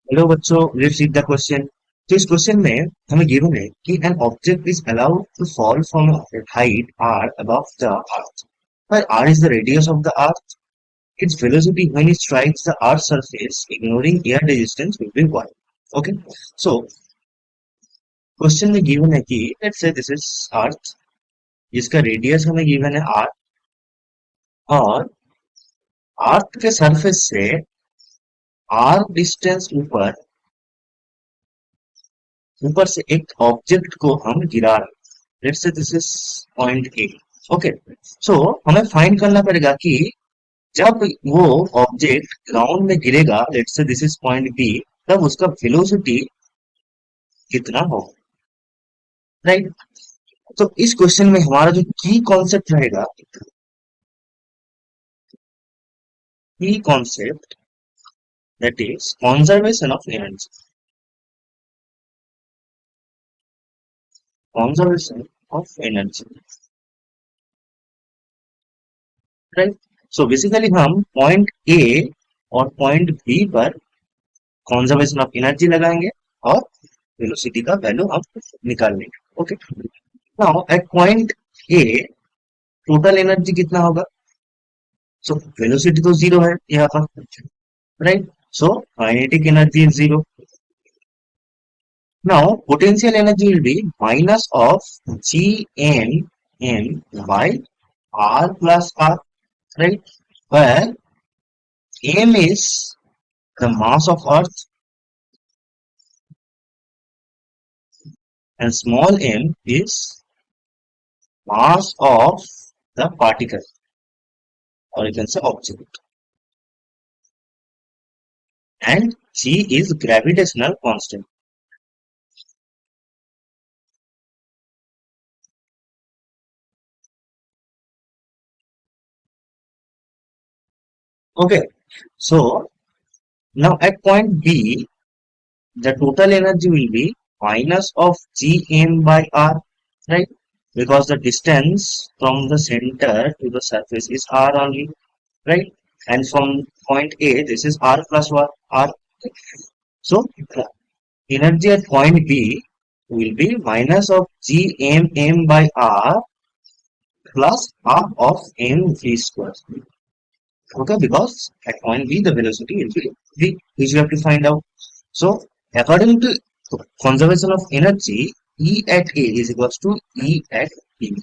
Hello बच्चों, let's read the question. तो इस क्वेश्चन में हमें गिवन है कि an object is allowed to fall from height r above the earth, where r is the radius of the earth. Its velocity when it strikes the earth surface, ignoring air resistance, will be y. Okay, so question में given है कि let's say this is earth, जिसका radius हमें given है r, और अर्थ के surface से r distance ऊपर ऊपर से एक ऑब्जेक्ट को हम गिरा रहे हैं। Let's say this is point A. Okay, so हमें फाइंड करना पड़ेगा कि जब वो ऑब्जेक्ट ग्राउंड में गिरेगा, let's say this is point B, तब उसका वेलोसिटी कितना होगा, राइट। तो इस क्वेश्चन में हमारा जो की कॉन्सेप्ट रहेगा, की concept that is conservation of energy, conservation of energy, right. So basically हम पॉइंट ए और पॉइंट बी पर कंजर्वेशन ऑफ एनर्जी लगाएंगे और वेलोसिटी का वैल्यू हम निकाल लेंगे। Okay, now at point A total energy कितना होगा? सो वेलोसिटी तो जीरो है यहाँ पर, right. So kinetic energy is zero. Now potential energy will be minus of G M M by R plus are, right? Where m is the mass of earth and small m is mass of the particle, or you can say object, and g is gravitational constant. Okay, so now at point B, the total energy will be minus of gm by r, right? Because the distance from the center to the surface is r only, right? And from point A, this is r plus r. So energy at point B will be minus of gmm by r plus half of mv square. Okay, because at point B the velocity will be v, which we have to find out. So according to conservation of energy, E at A is equals to E at B,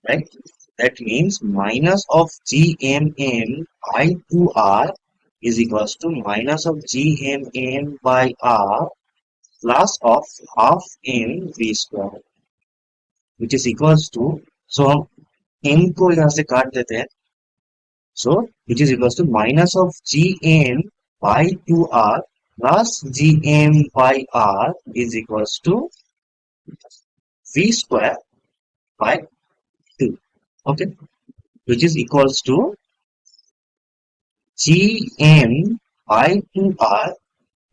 right? That means minus of gmm by 2r is equals to minus of gmm by r plus of half m v square, which is equals to, so हम m को यहाँ से काट देते हैं, so which is equals to minus of gm by 2r plus gm by r is equals to v square by 2. Okay, which is equals to gm by 2r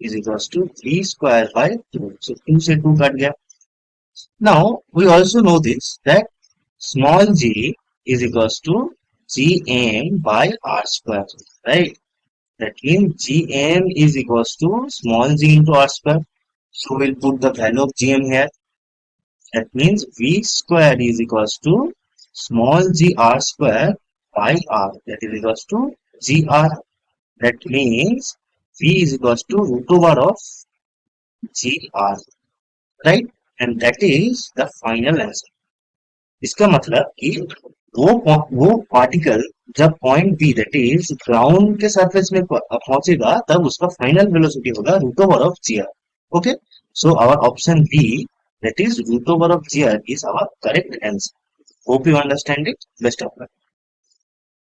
is equals to v square by 2. So 2 से 2 cut गया. Now we also know this, that small g is equals to gm by r square, right? That means gm is equals to small g into r square. So we'll put the value of gm here. That means v square is equals to small g r square by r, that is equals to gr. That means v is equals to root over of gr, right? And that is the final answer. इसका मतलब कि वो particle जब point B, that is ground के surface में पहुंचेगा, तब उसका फाइनल वेलोसिटी होगा root over of G R. Okay, so our option B, that is root over of G R, is our correct answer. Hope you understand it. Best of luck.